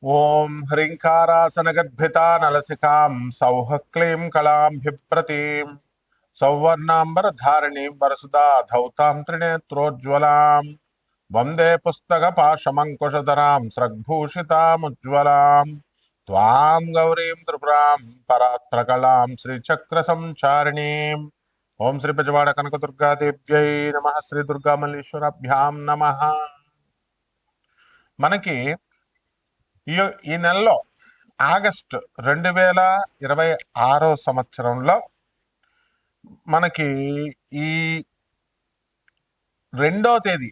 ఓం హ్రీంకారాసనగద్భితా నలసికాం సౌః క్లీం కళాంభిప్రతీం సౌవర్ణాంబరధారిణీం వరసుదా ధౌతాం త్రినేత్రోజ్వలాం వందే పుస్తకపాశమంకుశధరాం స్రగ్భూషితాముజ్వలాం త్వాం గౌరీం త్రిపురాం పరాత్రకళాం శ్రీచక్రసంచారిణీం. ఓం శ్రీ బెజవాడ కనకదుర్గాదేవ్యై నమః. శ్రీ దుర్గామల్లీశ్వరాభ్యాం నమః. మనకి ఈ ఈ నెలలో ఆగస్టు 2026 సంవత్సరంలో మనకి ఈ 2వ తేదీ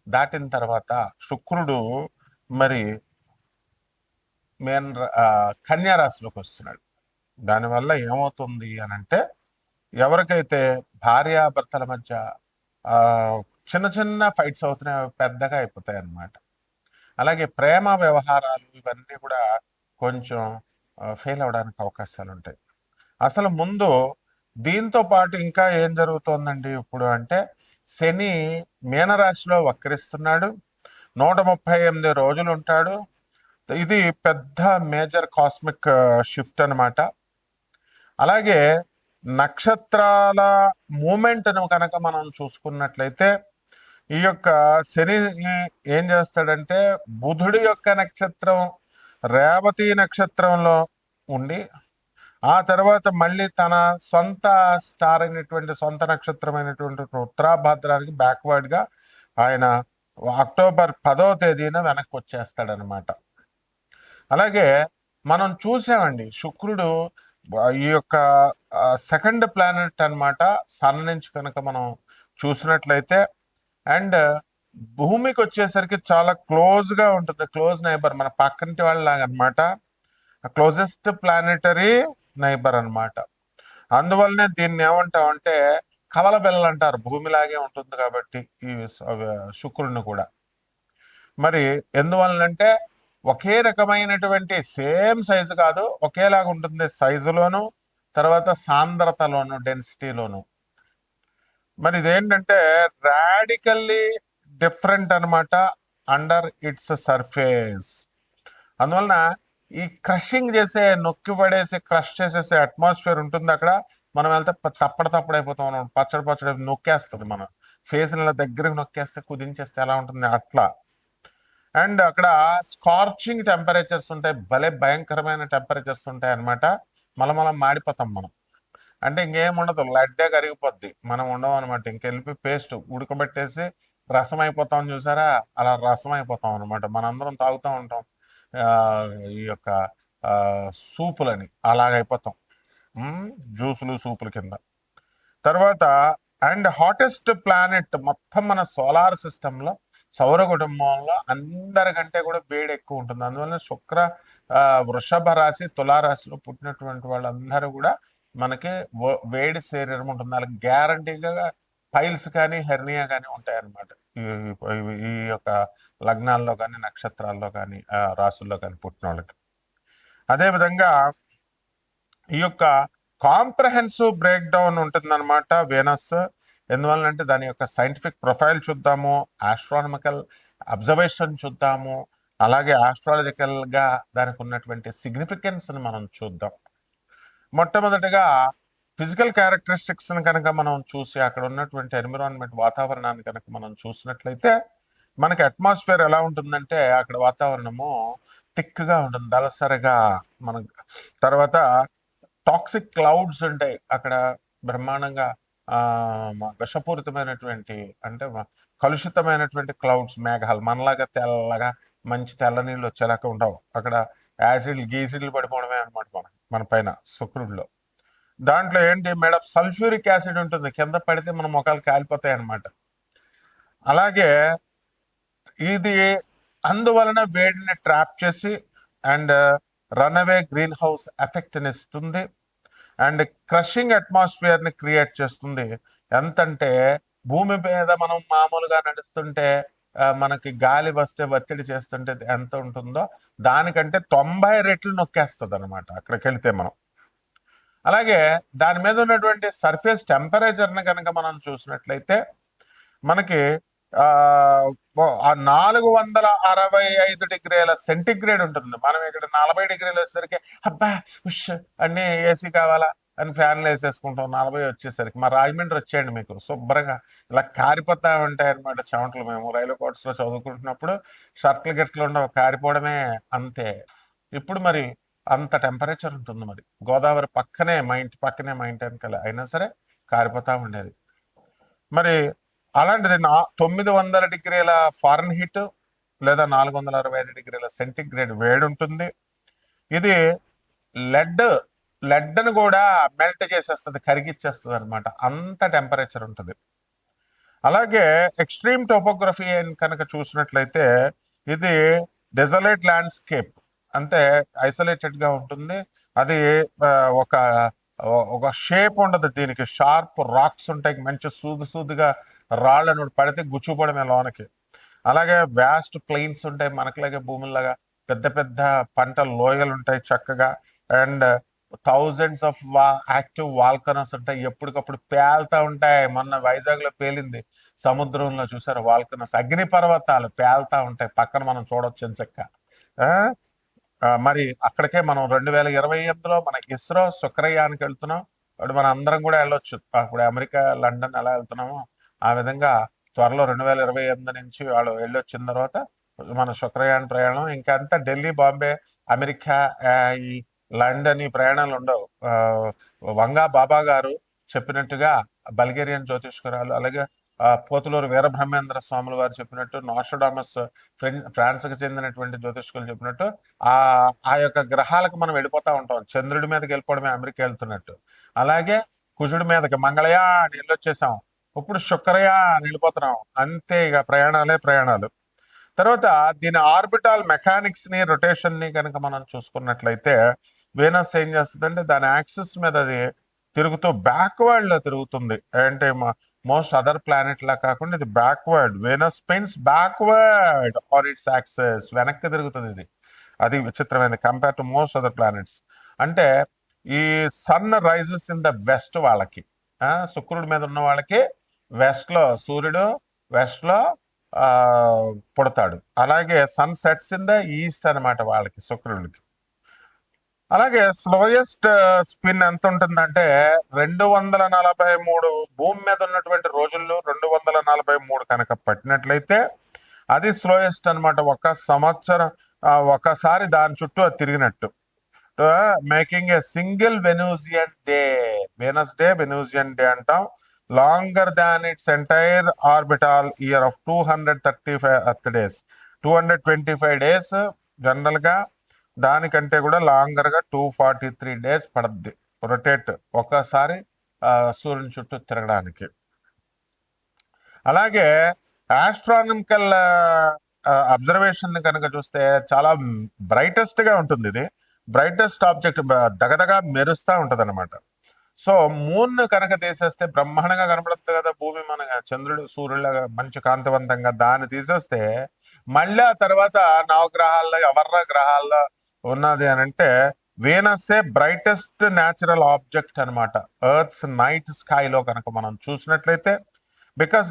దాటిన తర్వాత శుక్రుడు మరి కన్యా రాశిలోకి వస్తున్నాడు. దానివల్ల ఏమవుతుంది అని అంటే, ఎవరికైతే భార్యాభర్తల మధ్య చిన్న చిన్న ఫైట్స్ అవుతున్నాయి, పెద్దగా అయిపోతాయి అన్నమాట. అలాగే ప్రేమ వ్యవహారాలు ఇవన్నీ కూడా కొంచెం ఫెయిల్ అవడానికి అవకాశాలు ఉంటాయి. అసలు ముందు దీంతో పాటు ఇంకా ఏం జరుగుతోందండి ఇప్పుడు అంటే, శని మీనరాశిలో వక్రిస్తున్నాడు. 138 రోజులు ఉంటాడు. ఇది పెద్ద మేజర్ కాస్మిక్ షిఫ్ట్ అనమాట. అలాగే నక్షత్రాల మూమెంట్ను కనుక మనం చూసుకున్నట్లయితే, ఈ యొక్క శని ఏం చేస్తాడంటే, బుధుడి యొక్క నక్షత్రం రేవతి నక్షత్రంలో ఉండి, ఆ తర్వాత మళ్ళీ తన సొంత స్టార్ అయినటువంటి సొంత నక్షత్రమైనటువంటి ఉత్తరాభాద్రానికి బ్యాక్వర్డ్గా ఆయన అక్టోబర్ 10వ తేదీన వెనక్కి వచ్చేస్తాడనమాట. అలాగే మనం చూసామండి, శుక్రుడు ఈ యొక్క సెకండ్ ప్లానెట్ అనమాట. సన్ నుంచి కనుక మనం చూసినట్లయితే, అండ్ భూమికి వచ్చేసరికి చాలా క్లోజ్గా ఉంటుంది. క్లోజ్ నైబర్, మన పక్కింటి వాళ్ళలాగా అనమాట. క్లోజెస్ట్ ప్లానెటరీ నైబర్ అనమాట. అందువల్లనే దీన్ని ఏమంటామంటే కవల బెల్ల అంటారు. భూమిలాగే ఉంటుంది కాబట్టి ఈ శుక్రుడిని కూడా. మరి ఎందువలనంటే ఒకే రకమైనటువంటి సేమ్ సైజు కాదు, ఒకేలాగా ఉంటుంది సైజులోను, తర్వాత సాంద్రతలోను, డెన్సిటీలోను. మరి ఇదేంటంటే రాడికల్లీ డిఫరెంట్ అనమాట అండర్ ఇట్స్ సర్ఫేస్. అందువలన ఈ క్రషింగ్ చేసే, నొక్కి పడేసి క్రష్ చేసేసే అట్మాస్ఫియర్ ఉంటుంది అక్కడ. మనం వెళ్తే తప్పడైపోతాం మనం. పచ్చడి నొక్కేస్తుంది మన ఫేస్, ఇలా దగ్గరికి నొక్కేస్తే, కుదించేస్తే ఎలా ఉంటుంది అట్లా. అండ్ అక్కడ స్కార్చింగ్ టెంపరేచర్స్ ఉంటాయి, భలే భయంకరమైన టెంపరేచర్స్ ఉంటాయి అనమాట. మనం మాడిపోతాం మనం. అంటే ఇంకేం ఉండదు, లడ్డే కరిగిపోద్ది, మనం ఉండవు అనమాట. ఇంకెళ్ళిపోయి పేస్ట్ ఉడకబెట్టేసి రసం అయిపోతాం చూసారా, అలా రసం అయిపోతాం అనమాట. మనందరం తాగుతూ ఉంటాం ఈ యొక్క సూపులని, అలాగైపోతాం. జ్యూసులు సూపుల కింద. తర్వాత అండ్ హాటెస్ట్ ప్లానెట్ మొత్తం మన సోలార్ సిస్టంలో, సౌర కుటుంబంలో అందరికంటే కూడా వేడి ఎక్కువ ఉంటుంది. అందువల్ల శుక్ర వృషభ రాశి, తులారాశిలో పుట్టినటువంటి వాళ్ళందరూ కూడా మనకి వేడి శరీరం ఉంటుంది. వాళ్ళకి గ్యారంటీగా పైల్స్ కానీ హెర్నియా కానీ ఉంటాయన్నమాట. ఈ యొక్క లగ్నాల్లో కానీ, నక్షత్రాల్లో కానీ, రాసుల్లో కానీ పుట్టిన వాళ్ళకి. అదేవిధంగా ఈ యొక్క కాంప్రహెన్సివ్ బ్రేక్ డౌన్ ఉంటుందన్నమాట వీనస్. ఎందువల్లంటే దాని యొక్క సైంటిఫిక్ ప్రొఫైల్ చూద్దాము, ఆస్ట్రానమికల్ అబ్జర్వేషన్ చూద్దాము, అలాగే ఆస్ట్రాలజికల్గా దానికి ఉన్నటువంటి సిగ్నిఫికెన్స్ని మనం చూద్దాం. మొట్టమొదటిగా ఫిజికల్ క్యారెక్టరిస్టిక్స్ని కనుక మనం చూసి, అక్కడ ఉన్నటువంటి ఎన్విరాన్మెంట్, వాతావరణాన్ని కనుక మనం చూసినట్లయితే, మనకి అట్మాస్ఫియర్ ఎలా ఉంటుందంటే, అక్కడ వాతావరణము థిక్గా ఉంటుంది, దళసరిగా. మన తర్వాత టాక్సిక్ క్లౌడ్స్ ఉంటాయి అక్కడ బ్రహ్మాండంగా. విషపూరితమైనటువంటి, అంటే కలుషితమైనటువంటి క్లౌడ్స్, మేఘాలు. మనలాగా తెల్లగా మంచి తెల్ల నీళ్ళు వచ్చేలాగా ఉండవు అక్కడ. యాసిడ్లు గీసిడ్లు పడిపోవడమే అనమాట మన పైన శుక్రుడిలో. దాంట్లో ఏంటి, మేడ్ ఆఫ్ సల్ఫ్యూరిక్ యాసిడ్ ఉంటుంది, కింద పడితే మన ముఖాలు కాలిపోతాయి అనమాట. అలాగే ఇది అందువలన వేడిని ట్రాప్ చేసి అండ్ రన్అవే గ్రీన్ హౌస్ ఎఫెక్ట్ని ఇస్తుంది, అండ్ క్రషింగ్ అట్మాస్ఫియర్ని క్రియేట్ చేస్తుంది. ఎంతంటే భూమి మీద మనం మామూలుగా నడుస్తుంటే మనకి గాలి వస్తే, ఒత్తిడి చేస్తుంటే ఎంత ఉంటుందో దానికంటే 90 రెట్లు నొక్కేస్తుంది అనమాట అక్కడికి వెళితే మనం. అలాగే దాని మీద ఉన్నటువంటి సర్ఫేస్ టెంపరేచర్ని కనుక మనం చూసినట్లయితే, మనకి ఆ 465 డిగ్రీల సెంటిగ్రేడ్ ఉంటుంది. మనం ఇక్కడ 40 డిగ్రీలు వచ్చేసరికి అబ్బా ఉష్ అన్ని ఏసీ కావాలా అని ఫ్యాన్లు వేసేసుకుంటాం. 40 వచ్చేసరికి మా రాజమండ్రి వచ్చేయండి, మీకు శుభ్రంగా ఇలా కారిపోతా ఉంటాయి అనమాట చెమటలు. మేము రైల్వే కోర్ట్స్ లో చదువుకుంటున్నప్పుడు షర్ట్లు గిట్లు ఉండవు, కారిపోవడమే అంతే. ఇప్పుడు మరి అంత టెంపరేచర్ ఉంటుంది. మరి గోదావరి పక్కనే, మా ఇంటి పక్కనే, మా ఇంటి వెనకాల, అయినా సరే కారిపోతా ఉండేది. మరి అలాంటిది 900 డిగ్రీల ఫారెన్ హీట్ లేదా 465 డిగ్రీల సెంటిగ్రేడ్ వేడి ఉంటుంది. ఇది లెడ్ లెడ్ను కూడా మెల్ట్ చేసేస్తుంది, కరిగిచ్చేస్తుంది అనమాట, అంత టెంపరేచర్ ఉంటుంది. అలాగే ఎక్స్ట్రీమ్ టోపోగ్రఫీ కనుక చూసినట్లయితే ఇది డెజలేట్ ల్యాండ్స్కేప్, అంటే ఐసోలేటెడ్ గా ఉంటుంది. అది ఒక ఒక షేప్ ఉండదు దీనికి, షార్ప్ రాక్స్ ఉంటాయి, మంచి సూదుగా రాళ్ళను పడితే గుచ్చుపడమే లోనకి. అలాగే వ్యాస్ట్ ప్లెయిన్స్ ఉంటాయి, మనకిలాగే భూముల్లాగా పెద్ద పెద్ద పంట లోయలు ఉంటాయి చక్కగా. And thousands of active volcanoes ఉంటాయి, ఎప్పటికప్పుడు పేలుతా ఉంటాయి. మొన్న వైజాగ్ లో పేలింది, సముద్రంలో చూసారు వాల్కనోస్, అగ్ని పర్వతాలు పేలుతా ఉంటాయి, పక్కన మనం చూడొచ్చు ఎంచక్క. మరి అక్కడికే మనం 2028లో మన ఇస్రో శుక్రయానికి వెళ్తున్నాం. అప్పుడు మన అందరం కూడా వెళ్ళొచ్చు. అప్పుడు అమెరికా, లండన్ ఎలా వెళ్తున్నామో ఆ విధంగా త్వరలో 2028 నుంచి వాళ్ళు వెళ్ళొచ్చిన తర్వాత మన శుక్రయాన్ ప్రయాణం. ఇంకా అంతా ఢిల్లీ, బాంబే, అమెరికా, ఈ లండన్, ఈ ప్రయాణాలు ఉండవు. వంగా బాబా గారు చెప్పినట్టుగా బల్గేరియన్ జ్యోతిష్కరాలు, అలాగే పోతులూరు వీరబ్రహ్మేంద్ర స్వాములు వారు చెప్పినట్టు, నాస్ట్రాడామస్ ఫ్రాన్స్ కి చెందినటువంటి జ్యోతిష్కులు చెప్పినట్టు ఆ ఆ యొక్క గ్రహాలకు మనం వెళ్ళిపోతా ఉంటాం. చంద్రుడి మీదకి వెళ్ళిపోవడమే అమెరికా వెళ్తున్నట్టు. అలాగే కుజుడి మీదకి మంగళయా అని వెళ్ళొచ్చేసాం, ఇప్పుడు శుక్రయా అని వెళ్ళిపోతున్నాం. అంతే, ఇక ప్రయాణాలే ప్రయాణాలు. తర్వాత దీని ఆర్బిటాల్ మెకానిక్స్ ని, రొటేషన్ ని కనుక మనం చూసుకున్నట్లయితే వీనస్ ఏం చేస్తుందంటే దాని యాక్సిస్ మీద అది తిరుగుతూ బ్యాక్వర్డ్ లో తిరుగుతుంది. అంటే మోస్ట్ అదర్ ప్లానెట్ లా కాకుండా ఇది backward. Venus spins backward on its axis, వెనక్కి తిరుగుతుంది ఇది. అది విచిత్రమైనది compare to most other planets. అంటే ఈ sun rises in the west వాళ్ళకి, శుక్రుడి మీద ఉన్న వాళ్ళకి వెస్ట్ లో సూర్యుడు, వెస్ట్ లో ఆ పుడతాడు. అలాగే sun sets in the east అనమాట వాళ్ళకి, శుక్రుడికి. అలాగే స్లోయెస్ట్ స్పిన్ ఎంత ఉంటుందంటే 243 భూమి మీద ఉన్నటువంటి రోజుల్లో 243 కనుక పట్టినట్లయితే అది స్లోయెస్ట్ అనమాట. ఒక సంవత్సరం ఒకసారి దాని చుట్టూ అది తిరిగినట్టు, making a single Venusian day. Venus day, Venusian day అంటాం. Longer than its entire orbital year of 235 earth days. 225 days general గా, దానికంటే కూడా లాంగర్ గా 243 డేస్ పడుద్ది రొటేట్ ఒక్కసారి సూర్యుని చుట్టూ తిరగడానికి. అలాగే ఆస్ట్రానమికల్ అబ్జర్వేషన్ కనుక చూస్తే చాలా బ్రైటెస్ట్ గా ఉంటుంది. ఇది బ్రైటెస్ట్ ఆబ్జెక్ట్, దగదగా మెరుస్తా ఉంటది అనమాట. సో మూన్ కనుక తీసేస్తే బ్రహ్మాండంగా కనపడుతుంది కదా భూమి, మన చంద్రుడు సూర్యుడులాగా మంచి కాంతివంతంగా. దాన్ని తీసేస్తే మళ్ళీ ఆ తర్వాత నవగ్రహాల్లో ఎవర్ర గ్రహాల్లో ఉన్నది అని అంటే వీనస్సే బ్రైటెస్ట్ న్యాచురల్ ఆబ్జెక్ట్ అనమాట ఎర్త్స్ నైట్ స్కైలో కనుక మనం చూసినట్లయితే. బికాస్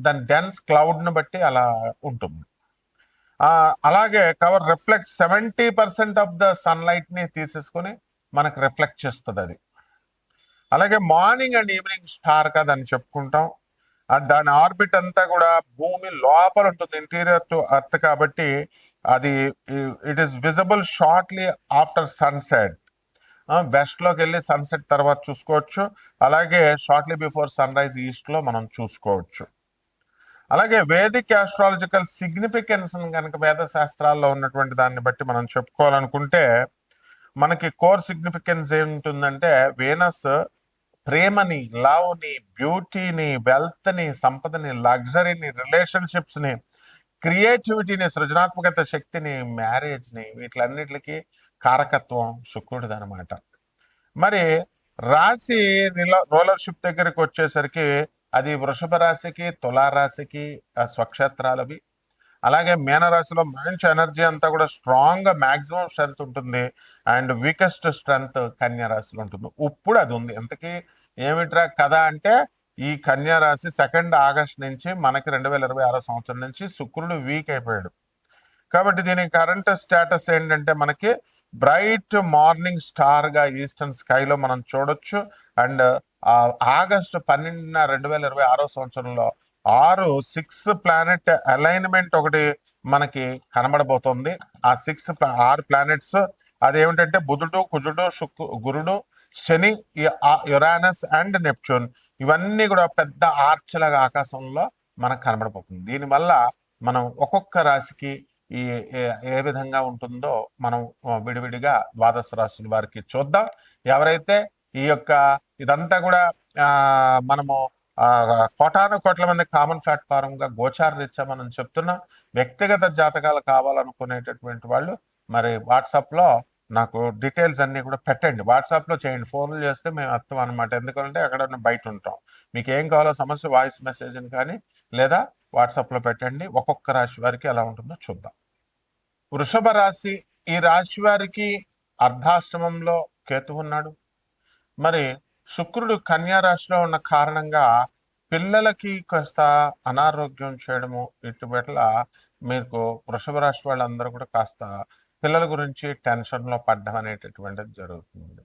దాని డెన్స్ క్లౌడ్ ను బట్టి అలా ఉంటుంది. అలాగే cover reflect 70% of the sunlight ని తీసేసుకొని మనకు రిఫ్లెక్ట్ చేస్తుంది అది. అలాగే మార్నింగ్ అండ్ ఈవినింగ్ స్టార్ గా దాన్ని చెప్పుకుంటాం. దాని ఆర్బిట్ అంతా కూడా భూమి లోపల ఉంటుంది, ఇంటీరియర్ టు అర్త్ కాబట్టి అది it is visible shortly after sunset. West లోకి వెళ్ళి సన్సెట్ తర్వాత చూసుకోవచ్చు. అలాగే shortly before sunrise east లో మనం చూసుకోవచ్చు. అలాగే వేదిక్ ఆస్ట్రాలజికల్ సిగ్నిఫికెన్స్ కనుక వేద శాస్త్రాల్లో ఉన్నటువంటి దాన్ని బట్టి మనం చెప్పుకోవాలనుకుంటే మనకి కోర్ సిగ్నిఫికెన్స్ ఏముంటుందంటే వీనస్ ప్రేమని, లవ్ ని, బ్యూటీని, వెల్త్ ని, సంపదని, లగ్జరీని, రిలేషన్షిప్స్ ని, క్రియేటివిటీని, సృజనాత్మకత శక్తిని, మ్యారేజ్ ని, వీటిలన్నిటికి కారకత్వం శుక్రుడిది అనమాట. మరి రాశి రోలర్షిప్ దగ్గరికి వచ్చేసరికి అది వృషభ రాశికి, తులారాశికి స్వక్షేత్రాలవి. అలాగే మీనరాశిలో మంచి ఎనర్జీ అంతా కూడా స్ట్రాంగ్ గా మాక్సిమం స్ట్రెంత్ ఉంటుంది. అండ్ వీకెస్ట్ స్ట్రెంత్ కన్యా రాశిలో ఉంటుంది. ఇప్పుడు అది ఉంది. ఎంతకీ ఏమిట్రా కథ అంటే ఈ కన్యా రాశి 2 ఆగస్ట్ నుంచి మనకి 2026 సంవత్సరం నుంచి శుక్రుడు వీక్ అయిపోయాడు. కాబట్టి దీని కరెంట్ స్టేటస్ ఏంటంటే మనకి బ్రైట్ మార్నింగ్ స్టార్ గా ఈస్టర్న్ స్కైలో మనం చూడొచ్చు. అండ్ ఆగస్టు 12 2026 సంవత్సరంలో 6 ప్లానెట్ అలైన్మెంట్ ఒకటి మనకి కనబడబోతోంది. ఆ 6 ప్లానెట్స్ అదేమిటంటే బుధుడు, కుజుడు, గురుడు, శని, యురానస్ అండ్ నెప్ట్యూన్, ఇవన్నీ కూడా పెద్ద ఆర్చలాగా ఆకాశంలో మనకు కనబడబోతుంది. దీనివల్ల మనం ఒక్కొక్క రాశికి ఈ ఏ విధంగా ఉంటుందో మనం విడివిడిగా ద్వాదశ రాశుల వారికి చూద్దాం. ఎవరైతే ఈ యొక్క ఇదంతా కూడా మనము కోటాను కోట్ల మంది కామన్ ప్లాట్ఫారం గా గోచార రీత్యా మనం చెప్తున్నాం. వ్యక్తిగత జాతకాలు కావాలనుకునేటటువంటి వాళ్ళు మరి వాట్సాప్ లో నాకు డీటెయిల్స్ అన్ని కూడా పెట్టండి. వాట్సాప్ లో చేయండి, ఫోన్లు చేస్తే మేము అర్థం అనమాట. ఎందుకంటే ఎక్కడ బయట ఉంటాం. మీకు ఏం కావాలో సమస్య వాయిస్ మెసేజ్ కానీ లేదా వాట్సాప్ లో పెట్టండి. ఒక్కొక్క రాశి వారికి ఎలా ఉంటుందో చూద్దాం. వృషభ రాశి, ఈ రాశి వారికి అర్ధాష్టమంలో కేతు ఉన్నాడు. మరి శుక్రుడు కన్యా రాశిలో ఉన్న కారణంగా పిల్లలకి కాస్త అనారోగ్యం చేయడము ఇటువట్ల మీకు వృషభ రాశి వాళ్ళందరూ కూడా కాస్త పిల్లల గురించి టెన్షన్లో పడ్డం అనేటటువంటిది జరుగుతుంది.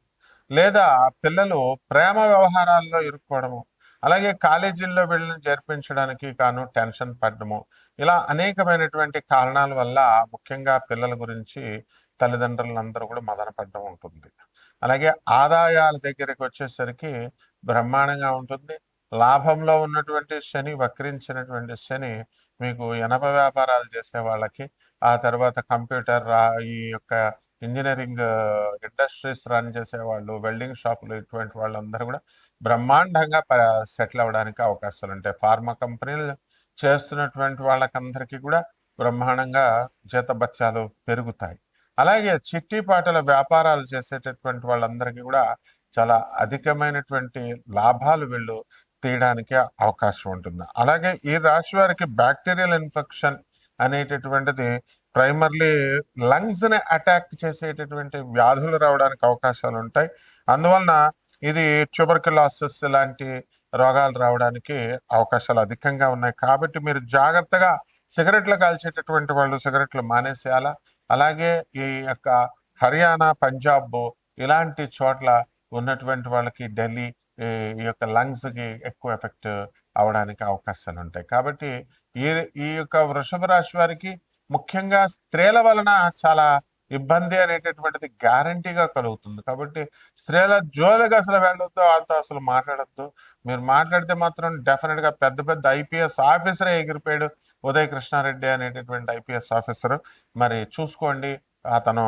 లేదా పిల్లలు ప్రేమ వ్యవహారాల్లో ఇరుక్కోవడము, అలాగే కాలేజీల్లో వీళ్ళని చేర్పించడానికి కాను టెన్షన్ పడ్డము, ఇలా అనేకమైనటువంటి కారణాల వల్ల ముఖ్యంగా పిల్లల గురించి తల్లిదండ్రులందరూ కూడా మదన పడ్డం ఉంటుంది. అలాగే ఆదాయాల దగ్గరికి వచ్చేసరికి బ్రహ్మాండంగా ఉంటుంది. లాభంలో ఉన్నటువంటి శని, వక్రించినటువంటి శని మీకు ఎనప వ్యాపారాలు చేసే వాళ్ళకి, ఆ తర్వాత కంప్యూటర్ ఈ యొక్క ఇంజనీరింగ్ ఇండస్ట్రీస్ రన్ చేసేవాళ్ళు, వెల్డింగ్ షాపులు, ఇటువంటి వాళ్ళందరూ కూడా బ్రహ్మాండంగా సెటిల్ అవ్వడానికి అవకాశాలు ఉంటాయి. ఫార్మా కంపెనీలు చేస్తున్నటువంటి వాళ్ళకందరికీ కూడా బ్రహ్మాండంగా జీతభత్యాలు పెరుగుతాయి. అలాగే చిట్టిపాటల వ్యాపారాలు చేసేటటువంటి వాళ్ళందరికీ కూడా చాలా అధికమైనటువంటి లాభాలు వీళ్ళు తీయడానికి అవకాశం ఉంటుంది. అలాగే ఈ రాశి వారికి బ్యాక్టీరియల్ ఇన్ఫెక్షన్ అనేటటువంటిది ప్రైమర్లీ లంగ్స్ ని అటాక్ చేసేటటువంటి వ్యాధులు రావడానికి అవకాశాలు ఉంటాయి. అందువలన ఇది ట్యూబర్కులోసిస్ లాంటి రోగాలు రావడానికి అవకాశాలు అధికంగా ఉన్నాయి. కాబట్టి మీరు జాగ్రత్తగా సిగరెట్లు కాల్చేటటువంటి వాళ్ళు సిగరెట్లు మానేసేయాలా. అలాగే ఈ యొక్క హర్యానా, పంజాబ్ ఇలాంటి చోట్ల ఉన్నటువంటి వాళ్ళకి ఢిల్లీ ఈ యొక్క లంగ్స్ కి ఎక్కువ ఎఫెక్ట్ అవడానికి అవకాశాలు ఉంటాయి. కాబట్టి ఈ ఈ యొక్క వృషభ రాశి వారికి ముఖ్యంగా స్త్రీల వలన చాలా ఇబ్బంది అనేటటువంటిది గ్యారంటీగా కలుగుతుంది. కాబట్టి స్త్రీల జోలికి అసలు వెళ్ళొద్దు, వాళ్ళతో అసలు మాట్లాడద్దు. మీరు మాట్లాడితే మాత్రం డెఫినెట్ గా పెద్ద పెద్ద ఐపీఎస్ ఆఫీసరే ఎగిరిపోయాడు. ఉదయ్ కృష్ణారెడ్డి అనేటటువంటి ఐపీఎస్ ఆఫీసర్. మరి చూసుకోండి, అతను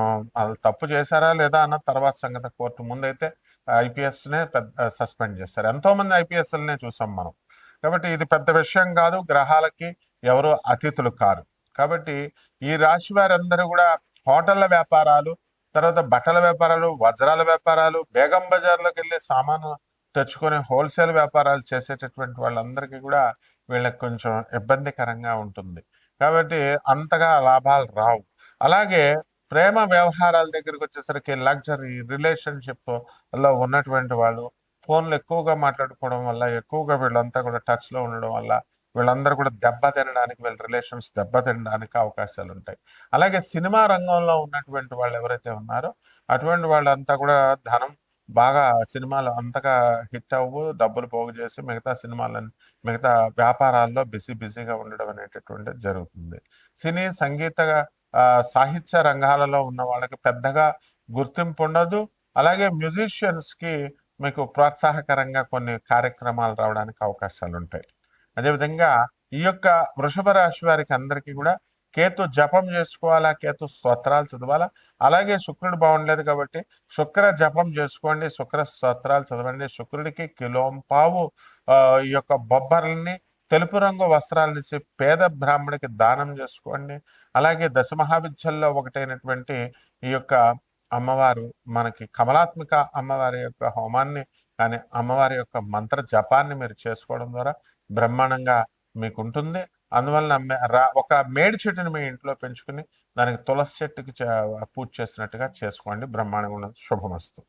తప్పు చేశారా లేదా అన్న తర్వాత సంగతి. కోర్టు ముందైతే ఐపీఎస్ నే సస్పెండ్ చేస్తారు. ఎంతో మంది ఐపీఎస్లనే చూసాం మనం. కాబట్టి ఇది పెద్ద విషయం కాదు. గ్రహాలకి ఎవరు అతిథులు కారు. కాబట్టి ఈ రాశి వారందరూ కూడా హోటళ్ల వ్యాపారాలు, తర్వాత బట్టల వ్యాపారాలు, వజ్రాల వ్యాపారాలు, బేగం బజార్లోకి వెళ్ళి సామాను తెచ్చుకొని హోల్సేల్ వ్యాపారాలు చేసేటటువంటి వాళ్ళందరికీ కూడా వీళ్ళకి కొంచెం ఇబ్బందికరంగా ఉంటుంది. కాబట్టి అంతగా లాభాలు రావు. అలాగే ప్రేమ వ్యవహారాల దగ్గరికి వచ్చేసరికి లగ్జరీ రిలేషన్షిప్ లో ఉన్నటువంటి వాళ్ళు ఫోన్లు ఎక్కువగా మాట్లాడుకోవడం వల్ల, ఎక్కువగా వీళ్ళంతా కూడా టచ్ లో ఉండడం వల్ల వీళ్ళందరూ కూడా తినడానికి, వీళ్ళ రిలేషన్స్ తినడానికి అవకాశాలు ఉంటాయి. అలాగే సినిమా రంగంలో ఉన్నటువంటి వాళ్ళు ఎవరైతే ఉన్నారో అటువంటి వాళ్ళంతా కూడా ధనం బాగా సినిమాలు అంతగా హిట్ అవ్వు, డబ్బులు పోగు చేసి మిగతా వ్యాపారాల్లో బిజీగా ఉండడం అనేటటువంటిది జరుగుతుంది. సినీ, సంగీత, సాహిత్య రంగాలలో ఉన్న వాళ్ళకి పెద్దగా గుర్తింపు ఉండదు. అలాగే మ్యూజిషియన్స్ కి మీకు ప్రోత్సాహకరంగా కొన్ని కార్యక్రమాలు రావడానికి అవకాశాలు ఉంటాయి. అదేవిధంగా ఈ యొక్క వృషభ రాశి వారికి అందరికీ కూడా కేతు జపం చేసుకోవాలా, కేతు స్తోత్రాలు చదవాలా. అలాగే శుక్రుడు బాగుండలేదు కాబట్టి శుక్ర జపం చేసుకోండి, శుక్ర స్తోత్రాలు చదవండి. శుక్రుడికి కిలోంపావు ఈ యొక్క బొబ్బర్లని తెలుపు రంగు వస్త్రాలనిచ్చి పేద బ్రాహ్మడికి దానం చేసుకోండి. అలాగే దశమహావిద్యల్లో ఒకటైనటువంటి ఈ యొక్క అమ్మవారు మనకి కమలాత్మిక అమ్మవారి యొక్క హోమాన్ని కానీ అమ్మవారి యొక్క మంత్ర జపాన్ని మీరు చేసుకోవడం ద్వారా బ్రహ్మాండంగా మీకు ఉంటుంది. అందువలన ఒక మేడి చెట్టుని మీ ఇంట్లో పెంచుకుని దానికి తులసి చెట్టుకి పూజ చేసినట్టుగా చేసుకోండి. బ్రహ్మాండంగా ఉన్నది. శుభమస్తు.